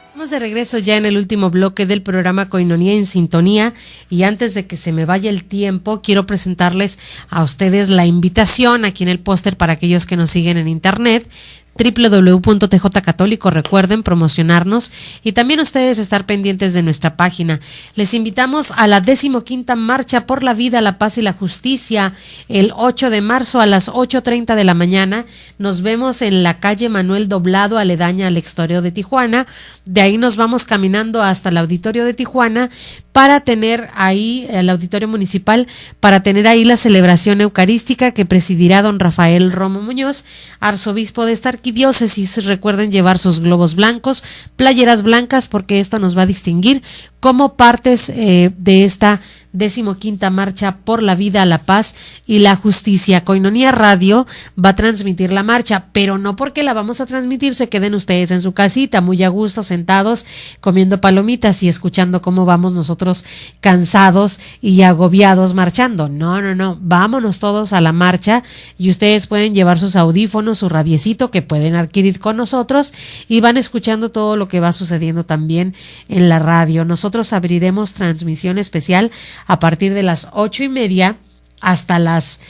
Estamos de regreso ya en el último bloque del programa Koinonía en Sintonía, y antes de que se me vaya el tiempo, quiero presentarles a ustedes la invitación aquí en el póster para aquellos que nos siguen en internet. www.tjcatólico, recuerden promocionarnos y también ustedes estar pendientes de nuestra página. Les invitamos a la 15ª Marcha por la Vida, la Paz y la Justicia, el 8 de marzo a las 8:30 de la mañana. Nos vemos en la calle Manuel Doblado, aledaña al Extorio de Tijuana. De ahí nos vamos caminando hasta el Auditorio de Tijuana para tener ahí, el Auditorio Municipal, para tener ahí la celebración eucarística que presidirá don Rafael Romo Muñoz, arzobispo de esta arquidiócesis. Recuerden llevar sus globos blancos, playeras blancas, porque esto nos va a distinguir como partes de esta 15ª Marcha por la Vida, la Paz y la Justicia. Koinonia Radio va a transmitir la marcha, pero no porque la vamos a transmitir se queden ustedes en su casita muy a gusto, sentados, comiendo palomitas y escuchando cómo vamos nosotros cansados y agobiados marchando. No, vámonos todos a la marcha, y ustedes pueden llevar sus audífonos, su radiecito que pueden adquirir con nosotros, y van escuchando todo lo que va sucediendo también en la radio. Nosotros abriremos transmisión especial a partir de las 8:30 hasta las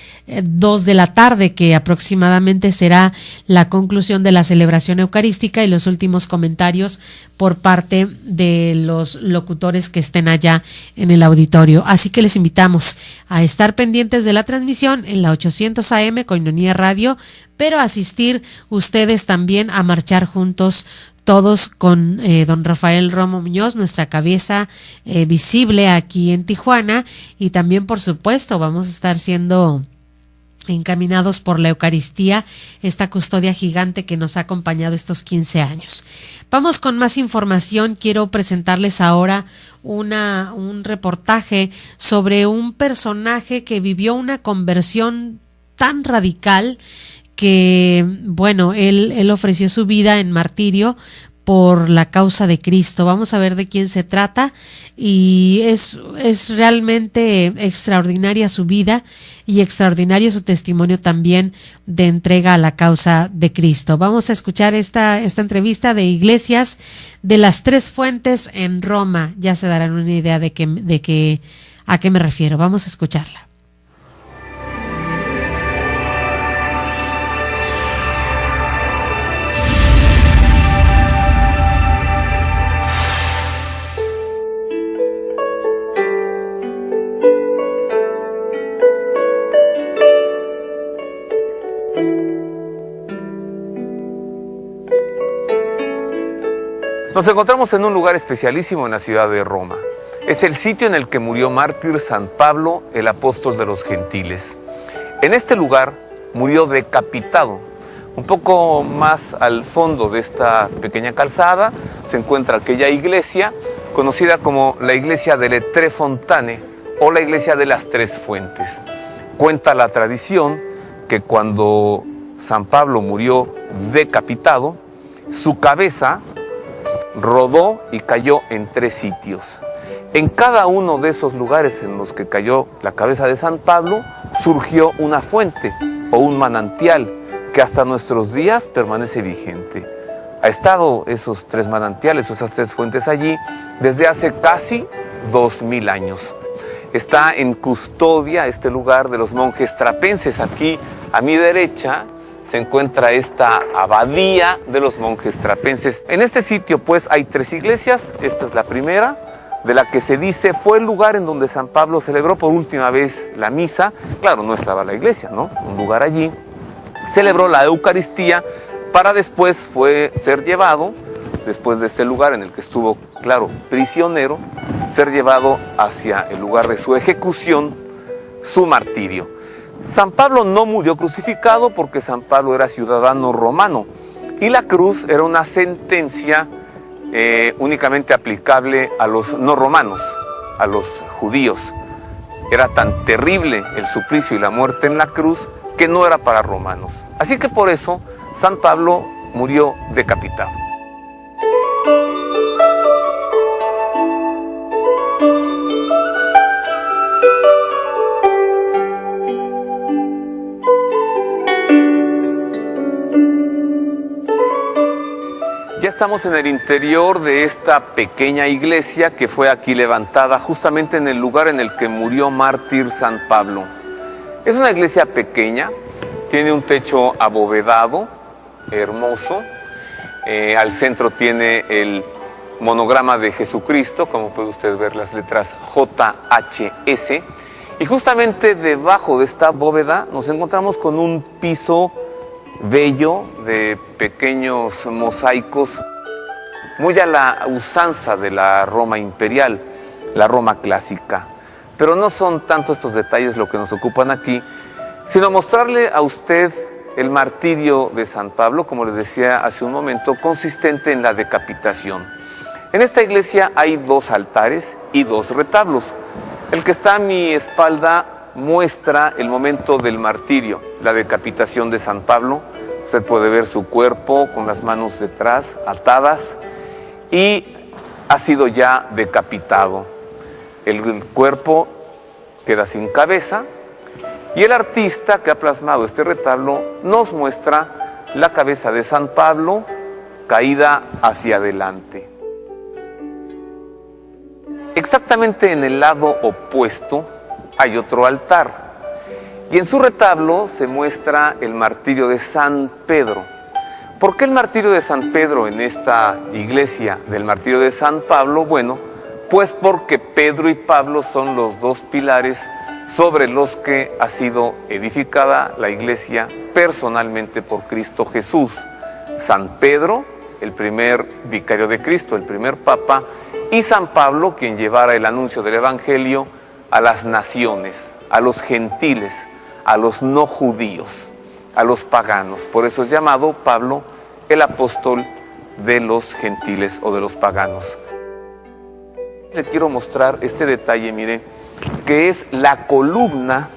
2 de la tarde, que aproximadamente será la conclusión de la celebración eucarística y los últimos comentarios por parte de los locutores que estén allá en el auditorio. Así que les invitamos a estar pendientes de la transmisión en la 800 AM Koinonia Radio, pero asistir ustedes también a marchar juntos todos con don Rafael Romo Muñoz, nuestra cabeza visible aquí en Tijuana, y también, por supuesto, vamos a estar siendo encaminados por la Eucaristía, esta custodia gigante que nos ha acompañado estos 15 años. Vamos con más información. Quiero presentarles ahora un reportaje sobre un personaje que vivió una conversión tan radical que, bueno, él ofreció su vida en martirio por la causa de Cristo. Vamos a ver de quién se trata, y es realmente extraordinaria su vida y extraordinario su testimonio también de entrega a la causa de Cristo. Vamos a escuchar esta entrevista de Iglesias de las Tres Fuentes en Roma. Ya se darán una idea a qué me refiero. Vamos a escucharla. Nos encontramos en un lugar especialísimo en la ciudad de Roma. Es el sitio en el que murió mártir San Pablo, el apóstol de los gentiles. En este lugar murió decapitado. Un poco más al fondo de esta pequeña calzada se encuentra aquella iglesia conocida como la iglesia delle Tre Fontane o la iglesia de las Tres Fuentes. Cuenta la tradición que cuando San Pablo murió decapitado, su cabeza rodó y cayó en 3 sitios. En cada uno de esos lugares en los que cayó la cabeza de San Pablo, surgió una fuente o un manantial que hasta nuestros días permanece vigente. Ha estado esos 3 manantiales, esas 3 fuentes allí desde hace casi 2000 años. Está en custodia este lugar de los monjes trapenses. Aquí a mi derecha se encuentra esta abadía de los monjes trapenses. En este sitio pues hay 3 iglesias. Esta es la primera, de la que se dice fue el lugar en donde San Pablo celebró por última vez la misa. Claro, no estaba la iglesia, ¿no? Un lugar allí. Celebró la Eucaristía para después ser llevado, después de este lugar en el que estuvo, claro, prisionero, ser llevado hacia el lugar de su ejecución, su martirio. San Pablo no murió crucificado porque San Pablo era ciudadano romano y la cruz era una sentencia únicamente aplicable a los no romanos, a los judíos. Era tan terrible el suplicio y la muerte en la cruz que no era para romanos. Así que por eso San Pablo murió decapitado. Ya estamos en el interior de esta pequeña iglesia que fue aquí levantada justamente en el lugar en el que murió mártir San Pablo. Es una iglesia pequeña, tiene un techo abovedado, hermoso. Al centro tiene el monograma de Jesucristo, como puede usted ver las letras JHS. Y justamente debajo de esta bóveda nos encontramos con un piso bello de pequeños mosaicos, muy a la usanza de la Roma imperial, la Roma clásica. Pero no son tanto estos detalles lo que nos ocupan aquí, sino mostrarle a usted el martirio de San Pablo, como les decía hace un momento, consistente en la decapitación. En esta iglesia hay 2 altares y 2 retablos. El que está a mi espalda muestra el momento del martirio, la decapitación de San Pablo. Usted puede ver su cuerpo con las manos detrás, atadas, y ha sido ya decapitado. El cuerpo queda sin cabeza y el artista que ha plasmado este retablo nos muestra la cabeza de San Pablo caída hacia adelante. Exactamente en el lado opuesto hay otro altar y en su retablo se muestra el martirio de San Pedro. ¿Por qué el martirio de San Pedro en esta iglesia del martirio de San Pablo? Bueno, pues porque Pedro y Pablo son los 2 pilares sobre los que ha sido edificada la iglesia personalmente por Cristo Jesús. San Pedro, el primer vicario de Cristo, el primer papa, y San Pablo, quien llevara el anuncio del Evangelio a las naciones, a los gentiles, a los no judíos, a los paganos. Por eso es llamado Pablo el apóstol de los gentiles o de los paganos. Le quiero mostrar este detalle, mire, que es la columna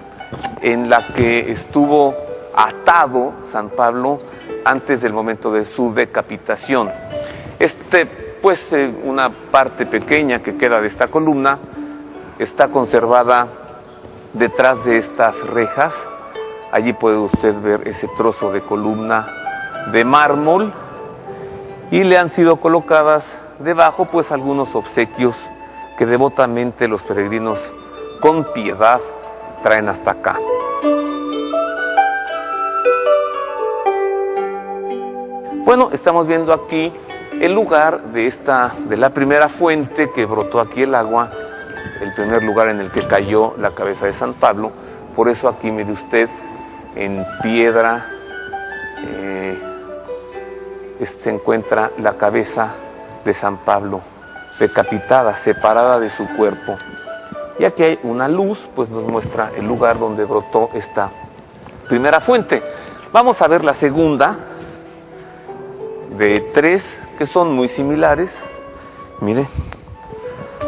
en la que estuvo atado San Pablo antes del momento de su decapitación. Una parte pequeña que queda de esta columna está conservada detrás de estas rejas. Allí puede usted ver ese trozo de columna de mármol y le han sido colocadas debajo algunos obsequios que devotamente los peregrinos con piedad traen hasta acá. Bueno, estamos viendo aquí el lugar de la primera fuente que brotó aquí el agua, el primer lugar en el que cayó la cabeza de San Pablo. Por eso aquí mire usted en piedra se encuentra la cabeza de San Pablo decapitada, separada de su cuerpo. Y aquí hay una luz, nos muestra el lugar donde brotó esta primera fuente. Vamos a ver la segunda, de 3 que son muy similares. Mire,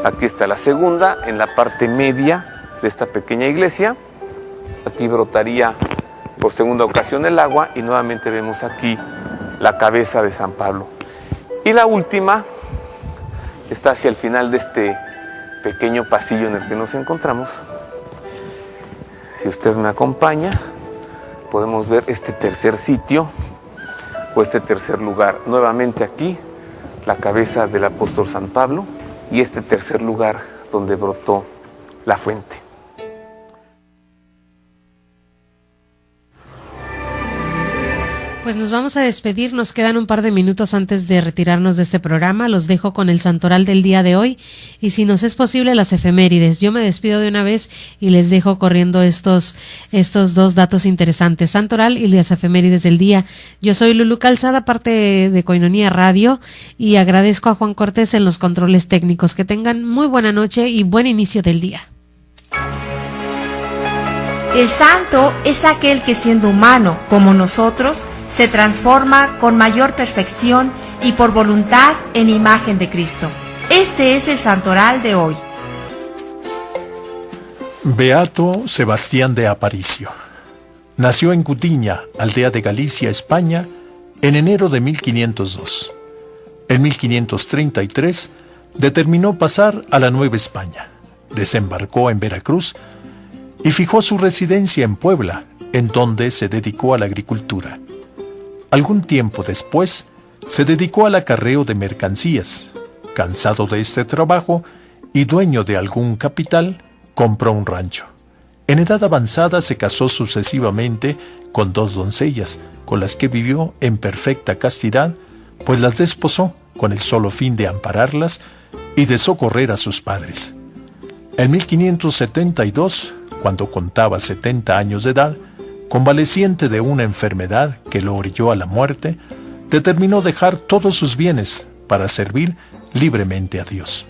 aquí está la segunda, en la parte media de esta pequeña iglesia. Aquí brotaría por segunda ocasión el agua y nuevamente vemos aquí la cabeza de San Pablo. Y la última está hacia el final de este pequeño pasillo en el que nos encontramos. Si usted me acompaña, podemos ver este tercer sitio o este tercer lugar. Nuevamente aquí la cabeza del apóstol San Pablo y este tercer lugar donde brotó la fuente. Pues nos vamos a despedir, nos quedan un par de minutos antes de retirarnos de este programa. Los dejo con el santoral del día de hoy y, si nos es posible, las efemérides. Yo me despido de una vez y les dejo corriendo estos 2 datos interesantes: santoral y las efemérides del día. Yo soy Lulu Calzada, parte de Koinonia Radio, y agradezco a Juan Cortés en los controles técnicos. Que tengan muy buena noche y buen inicio del día. El santo es aquel que, siendo humano como nosotros, se transforma con mayor perfección y por voluntad en imagen de Cristo. Este es el santoral de hoy. Beato Sebastián de Aparicio. Nació en Cutiña, aldea de Galicia, España, en enero de 1502. En 1533 determinó pasar a la Nueva España. Desembarcó en Veracruz y fijó su residencia en Puebla, en donde se dedicó a la agricultura. Algún tiempo después, se dedicó al acarreo de mercancías. Cansado de este trabajo y dueño de algún capital, compró un rancho. En edad avanzada se casó sucesivamente con 2 doncellas, con las que vivió en perfecta castidad, pues las desposó con el solo fin de ampararlas y de socorrer a sus padres. En 1572, cuando contaba 70 años de edad, convaleciente de una enfermedad que lo orilló a la muerte, determinó dejar todos sus bienes para servir libremente a Dios.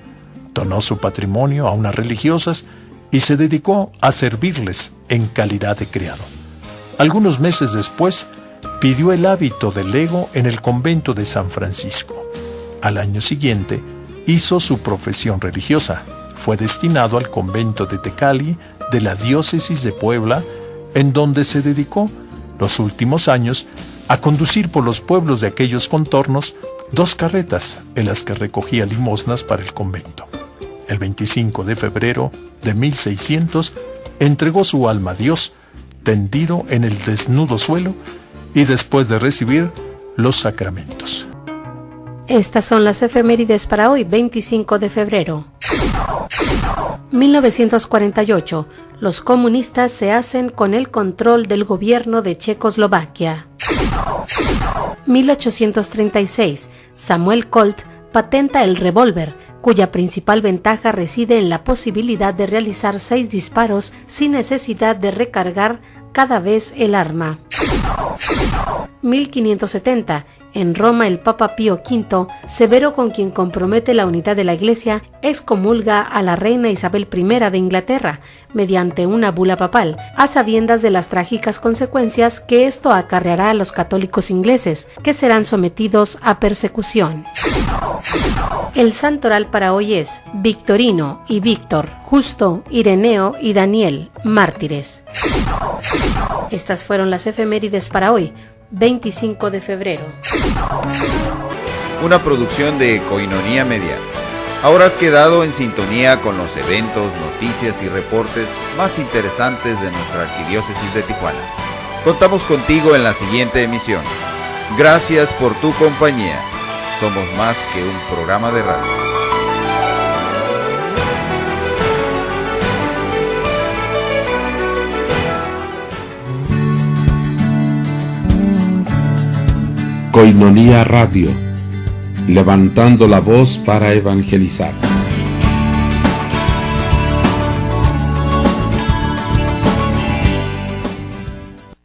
Donó su patrimonio a unas religiosas y se dedicó a servirles en calidad de criado. Algunos meses después, pidió el hábito de lego en el convento de San Francisco. Al año siguiente, hizo su profesión religiosa. Fue destinado al convento de Tecali de la diócesis de Puebla, en donde se dedicó los últimos años a conducir por los pueblos de aquellos contornos 2 carretas en las que recogía limosnas para el convento. El 25 de febrero de 1600 entregó su alma a Dios, tendido en el desnudo suelo y después de recibir los sacramentos. Estas son las efemérides para hoy, 25 de febrero. 1948. Los comunistas se hacen con el control del gobierno de Checoslovaquia. 1836. Samuel Colt patenta el revólver, cuya principal ventaja reside en la posibilidad de realizar 6 disparos sin necesidad de recargar cada vez el arma. 1570. En Roma, el Papa Pío V, severo con quien compromete la unidad de la Iglesia, excomulga a la reina Isabel I de Inglaterra mediante una bula papal, a sabiendas de las trágicas consecuencias que esto acarreará a los católicos ingleses, que serán sometidos a persecución. El santoral para hoy es Victorino y Víctor, Justo, Ireneo y Daniel, mártires. Estas fueron las efemérides para hoy, 25 de febrero. una producción de Koinonia Media. Ahora has quedado en sintonía con los eventos, noticias y reportes más interesantes de nuestra Arquidiócesis de Tijuana. Contamos contigo en la siguiente emisión. Gracias por tu compañía. Somos más que un programa de radio. Koinonia Radio, levantando la voz para evangelizar.